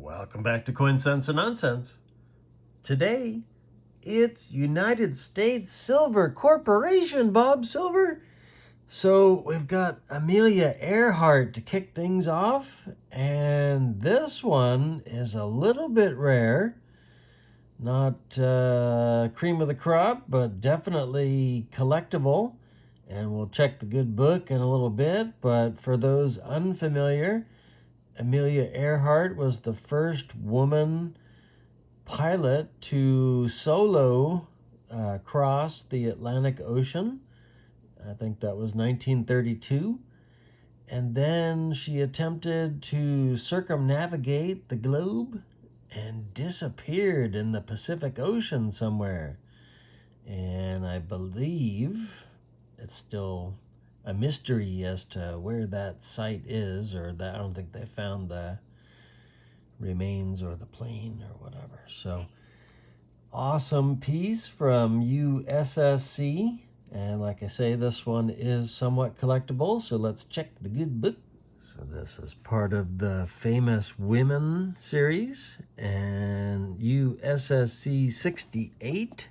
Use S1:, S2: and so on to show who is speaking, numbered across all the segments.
S1: Welcome back to Coin Sense and Nonsense. Today, it's United States Silver Corporation, Bob Silver. So we've got Amelia Earhart to kick things off, and this one is a little bit rare. Not cream of the crop, but definitely collectible. And we'll check the good book in a little bit, but for those unfamiliar, Amelia Earhart was the first woman pilot to solo cross the Atlantic Ocean. I think that was 1932. And then she attempted to circumnavigate the globe and disappeared in the Pacific Ocean somewhere. And I believe it's still a mystery as to where that site is, or that I don't think they found the remains or the plane or whatever. So awesome piece from USSC. And like I say, this one is somewhat collectible, so let's check the good book. So this is part of the famous Women series, and USSC 68.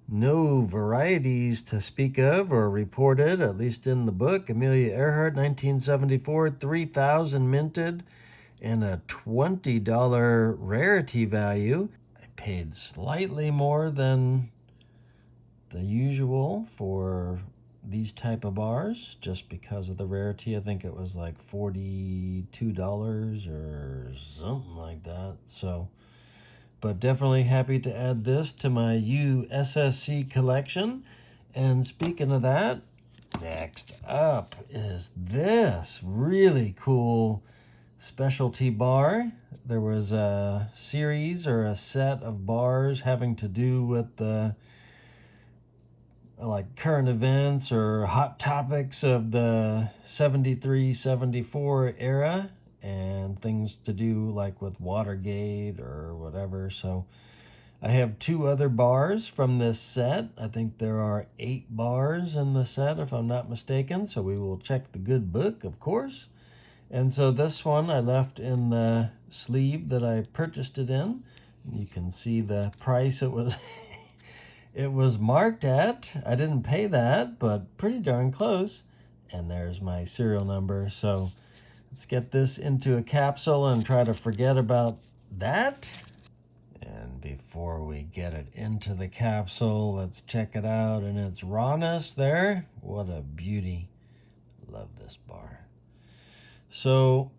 S1: No varieties to speak of or reported, at least in the book. Amelia Earhart, 1974, 3,000 minted, and a $20 rarity value. I paid slightly more than the usual for these type of bars, just because of the rarity. I think it was like $42 or something like that. So, but definitely happy to add this to my USSC collection. And speaking of that, next up is this really cool specialty bar. There was a series or a set of bars having to do with the like current events or hot topics of the 73-74 era, and things to do like with Watergate or whatever. So I have two other bars from this set. I think there are 8 bars in the set, if I'm not mistaken. So we will check the good book, of course. And so this one I left in the sleeve that I purchased it in. You can see the price it was it was marked at. I didn't pay that, but pretty darn close. And there's my serial number. So let's get this into a capsule and try to forget about that. And before we get it into the capsule, let's check it out in its rawness there. What a beauty. Love this bar. So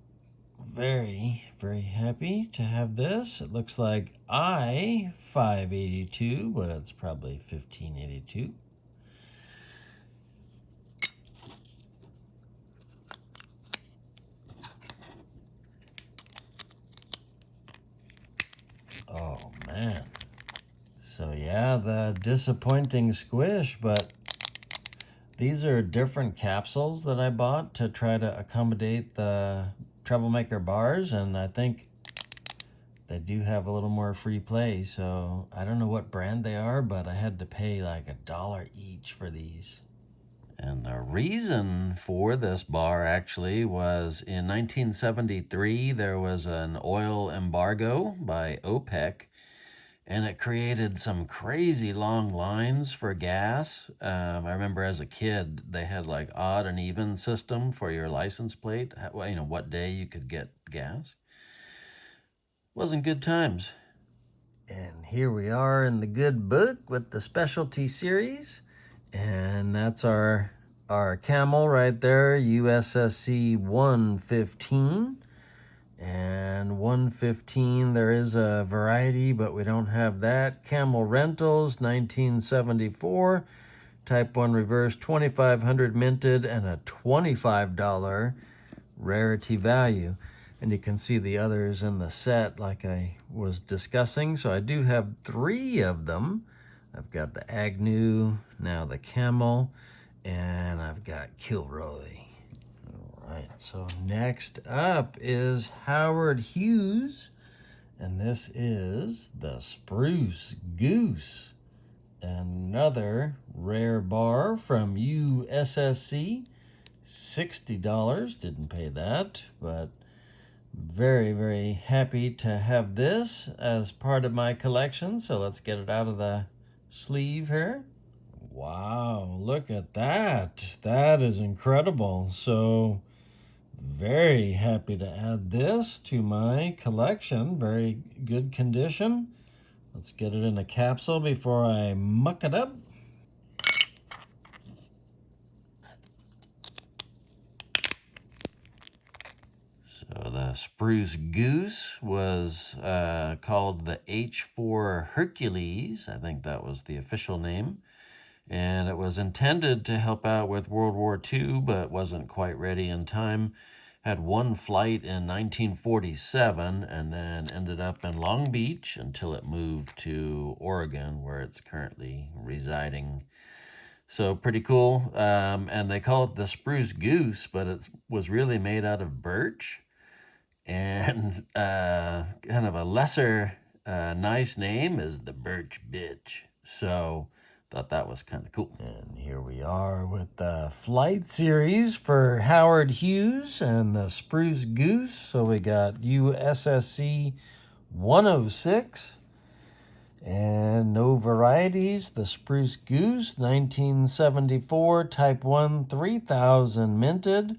S1: very, very happy to have this. It looks like I-582, but it's probably 1582. Oh, man. So, yeah, the disappointing squish, but these are different capsules that I bought to try to accommodate the Troublemaker bars, and I think they do have a little more free play. So, I don't know what brand they are, but I had to pay like $1 each for these. And the reason for this bar actually was in 1973, there was an oil embargo by OPEC, and it created some crazy long lines for gas. I remember as a kid, they had like odd and even system for your license plate, what day you could get gas. Wasn't good times. And here we are in the good book with the specialty series. And that's our camel right there, USSC 115. And 115, there is a variety, but we don't have that. Camel Rentals, 1974. Type 1 reverse, 2,500 minted, and a $25 rarity value. And you can see the others in the set like I was discussing. So I do have 3 of them. I've got the Agnew, now the Camel, and I've got Kilroy. All right, so next up is Howard Hughes, and this is the Spruce Goose. Another rare bar from USSC, $60. Didn't pay that, but Very, very happy to have this as part of my collection. So let's get it out of the sleeve here. Wow, look at that. That is incredible. So very happy to add this to my collection. Very good condition. Let's get it in a capsule before I muck it up. So the Spruce Goose was called the H4 Hercules. I think that was the official name. And it was intended to help out with World War II, but wasn't quite ready in time. Had one flight in 1947 and then ended up in Long Beach until it moved to Oregon, where it's currently residing. So pretty cool. And they call it the Spruce Goose, but it was really made out of birch. And kind of a lesser nice name is the Birch Bitch. So thought that was kind of cool. And here we are with the flight series for Howard Hughes and the Spruce Goose. So we got USSC 106 and no varieties. The Spruce Goose 1974 Type 1 3000 minted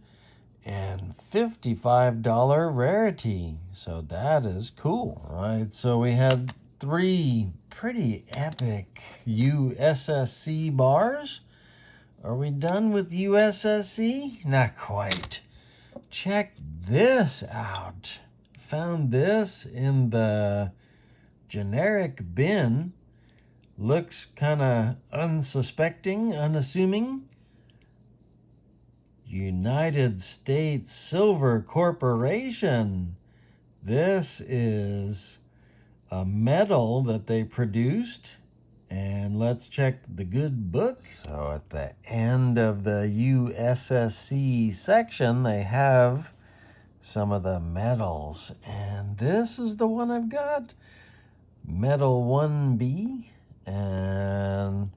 S1: and $55 rarity. So that is cool. All right, so we had 3 pretty epic USSC bars. Are we done with USSC? Not quite. Check this out. Found this in the generic bin. Looks kind of unsuspecting, unassuming. United States Silver Corporation. This is a medal that they produced. And let's check the good book. So at the end of the USSC section, they have some of the medals. And this is the one I've got. Medal 1B. And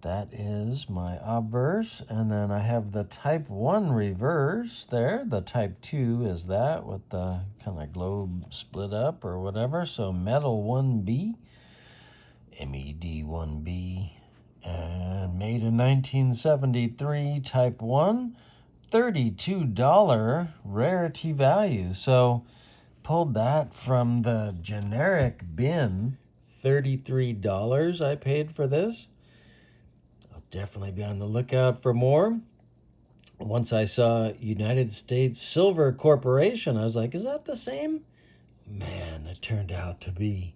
S1: that is my obverse, and then I have the Type 1 reverse there. The Type 2 is that with the kind of globe split up or whatever. So Medal 1B, MED 1B, and made in 1973, Type 1, $32 rarity value. So pulled that from the generic bin, $33 I paid for this. Definitely be on the lookout for more. Once I saw United States Silver Corporation, I was like, is that the same? Man, it turned out to be.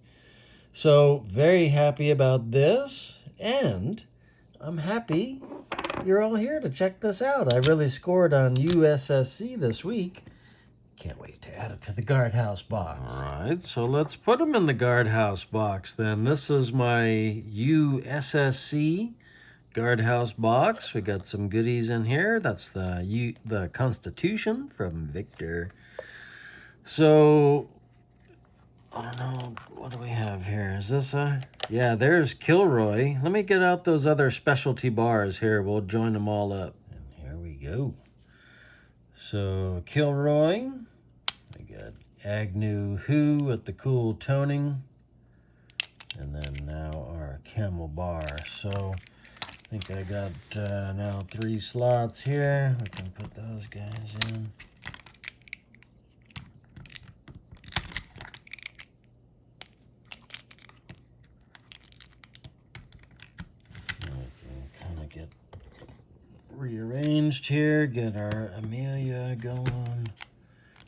S1: So very happy about this, and I'm happy you're all here to check this out. I really scored on USSC this week. Can't wait to add it to the Guardhouse Box. All right, so let's put them in the Guardhouse Box then. This is my USSC Guardhouse Box. We got some goodies in here. That's the Constitution from Victor. So I don't know, what do we have here? Is this yeah, there's Kilroy. Let me get out those other specialty bars here. We'll join them all up. And here we go. So Kilroy. We got Agnew Who with the cool toning. And then now our camel bar. So I think I got now 3 slots here. We can put those guys in. We can kind of get rearranged here. Get our Amelia going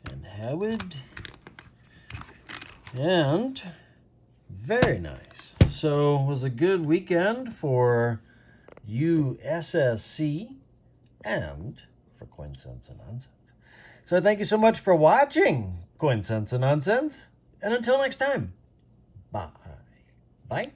S1: and Howard. And very nice. So it was a good weekend for USSC and for Coin Sense and Nonsense. So thank you so much for watching Coin Sense and Nonsense. And until next time, bye. Bye.